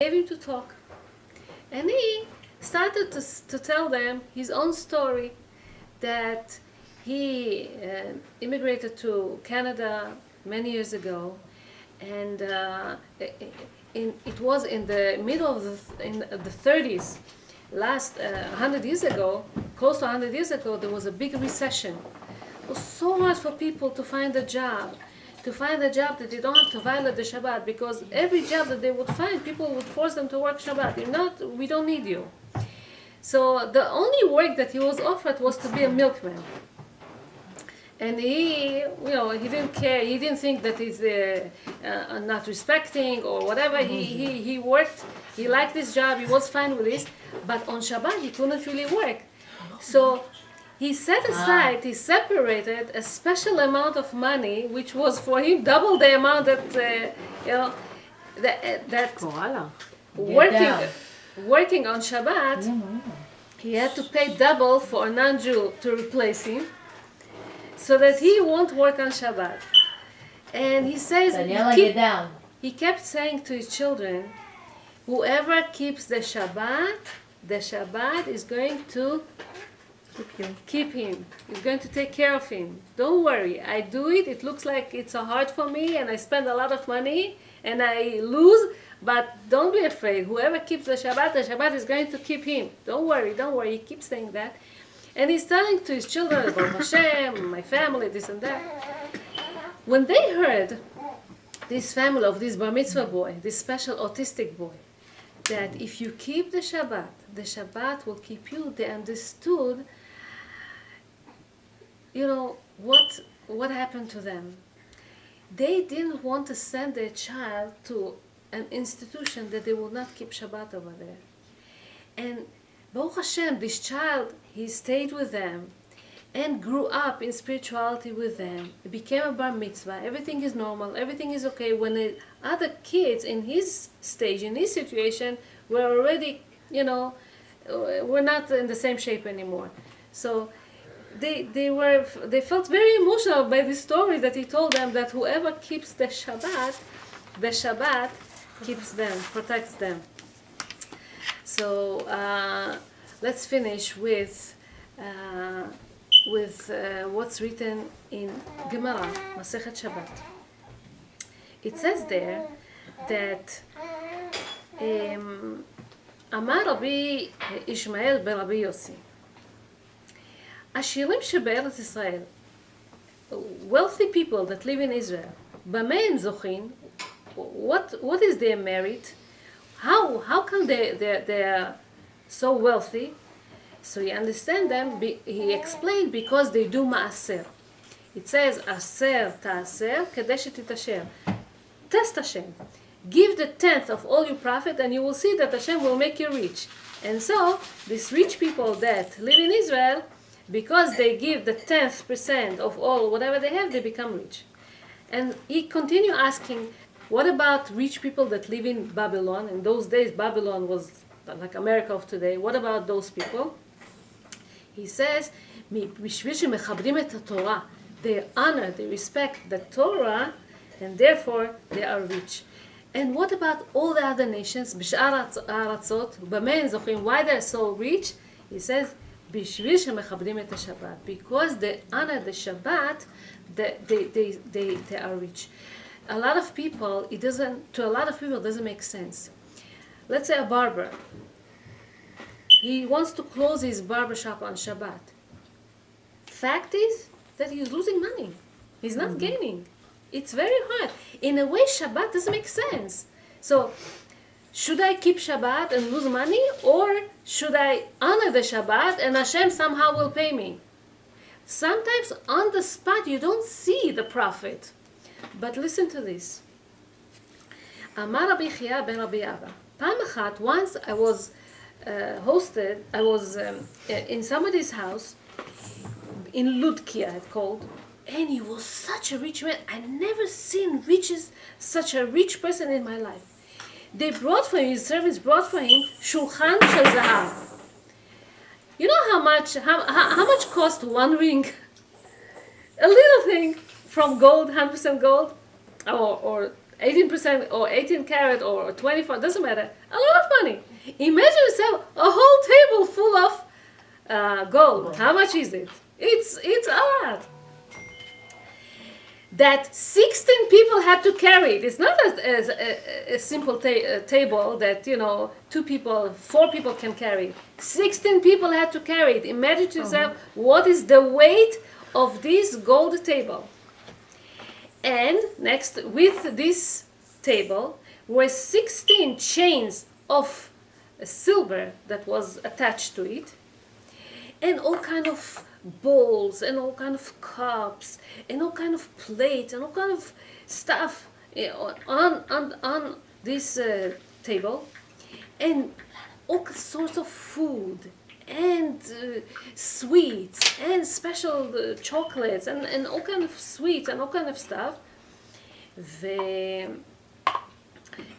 gave him to talk. And he started to tell them his own story, that he immigrated to Canada many years ago, and it was in the middle of the 30s. Last 100 years ago, close to 100 years ago, there was a big recession. It was so hard for people to find a job that they don't have to violate the Shabbat, because every job that they would find, people would force them to work Shabbat. If not, we don't need you. So the only work that he was offered was to be a milkman. And he didn't care. He didn't think that he's not respecting or whatever. He worked. He liked his job. He was fine with this. But on Shabbat, he couldn't really work. So he set aside, he separated a special amount of money, which was for him double the amount that working on Shabbat, he had to pay double for a non-Jew to replace him, so that he won't work on Shabbat. And he says, he kept saying to his children, whoever keeps the Shabbat is going to keep him. He's going to take care of him. Don't worry, I do it. It looks like it's hard for me, and I spend a lot of money, and I lose, but don't be afraid. Whoever keeps the Shabbat is going to keep him. Don't worry. He keeps saying that. And he's telling to his children about Hashem, my family, this and that. When they heard this family of this bar mitzvah boy, this special autistic boy, that if you keep the Shabbat will keep you, they understood, what happened to them. They didn't want to send their child to an institution that they would not keep Shabbat over there. And Baruch Hashem, this child, he stayed with them and grew up in spirituality with them. He became a bar mitzvah. Everything is normal. Everything is okay. When the other kids in his stage, in his situation, were already, were not in the same shape anymore. So they felt very emotional by this story that he told them, that whoever keeps the Shabbat keeps them, protects them. So let's finish with what's written in Gemara, Masechet Shabbat. It says there that Amar Rabbi Ishmael ben Rabbi Yossi, עשירים שבארץ ישראל, wealthy people that live in Israel, במה הם זוכים? What is their merit? How come they are so wealthy? So you understand them, he explained, because they do maaser. It says, aser ta'aser כדי שתתעשר. Test Hashem. Give the 10th of all you profit, and you will see that Hashem will make you rich. And so, these rich people that live in Israel, because they give the 10th% of all, whatever they have, they become rich. And he continued asking, what about rich people that live in Babylon? In those days, Babylon was like America of today. What about those people? He says, בשביל שמכבדים את התורה, they honor, they respect the Torah, and therefore they are rich. And what about all the other nations? בשאר הארצות, במה הם זוכים? Why they're so rich? He says, בשביל שמכבדים את השבת. Because they honor the Shabbat, they are rich. To a lot of people, it doesn't make sense. Let's say a barber. He wants to close his barber shop on Shabbat. Fact is that he's losing money. He's not gaining. It's very hard. In a way, Shabbat doesn't make sense. So, should I keep Shabbat and lose money, or should I honor the Shabbat and Hashem somehow will pay me? Sometimes on the spot you don't see the profit. But listen to this. Amar Rabbi Chia ben Rabbi Abba. פעם אחת, once I was in somebody's house, in Ludkia it's called, and he was such a rich man. I never seen such a rich person in my life. They brought for him, his servants brought for him, shulchan shel zahav. You know how much cost one ring? A little thing from gold, 100% gold, or 18% or 18 carat or 24, doesn't matter. A lot of money. Imagine yourself a whole table full of gold. How much is it? It's a lot. That 16 people had to carry it. It's not a simple table that, 2 people, 4 people can carry. 16 people had to carry it. Imagine to yourself what is the weight of this gold table. And next, with this table, were 16 chains of silver that was attached to it, and all kind of bowls, and all kind of cups, and all kind of plates, and all kind of stuff on this table, and all sorts of food, and sweets, and special chocolates, and all kind of sweets, and all kind of stuff.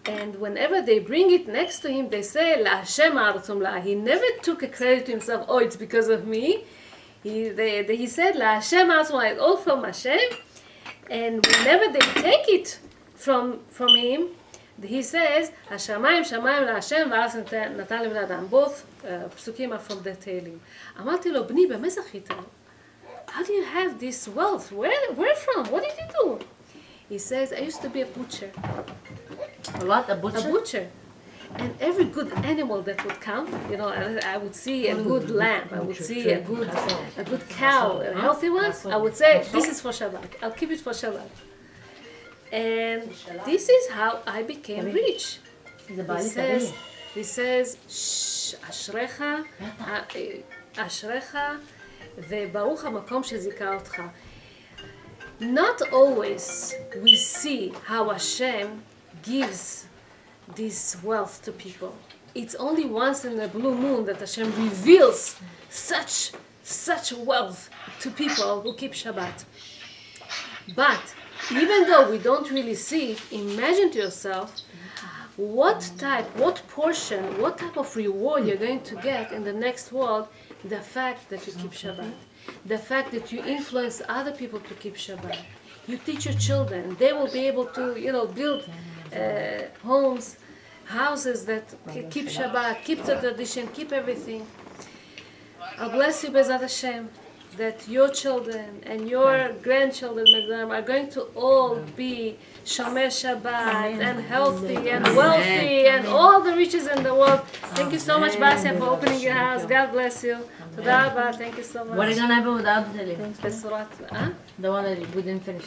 And whenever they bring it next to him, they say, La Hashem ha'aratzum la. He never took a credit to himself, oh, it's because of me. He said, La Hashem ha'aratzum la, it's all from Hashem. And whenever they take it from him, he says, Hashamayim shamayim la Hashem v'aretz natan לבני אדם. Both psukim are from the Tehillim. אמרתי לו, בני, במה זכית? How do you have this wealth? Where from? What did you do? He says, I used to be a butcher. A what? A butcher? A butcher. And every good animal that would come, I would see a good lamb, I would see a good cow, a healthy one, I would say, this is for Shabbat. I'll keep it for Shabbat. And this is how I became rich. He says, אשריך, אשריך, וברוך המקום שזיכה אותך. Not always we see how Hashem gives this wealth to people. It's only once in a blue moon that Hashem reveals such wealth to people who keep Shabbat. But even though we don't really see it, imagine to yourself what portion, what type of reward you're going to get in the next world, the fact that you keep Shabbat. The fact that you influence other people to keep Shabbat. You teach your children. They will be able to, build homes, houses that keep Shabbat, keep the tradition, keep everything. I bless you, Bezat Hashem, that your children and your grandchildren are going to all be Shomer Shabbat and healthy and wealthy and all the riches in the world. Thank you so much, Basia, for opening your house. God bless you. Thank you so much. What are you going to have without the Besurat, The one that we didn't finish.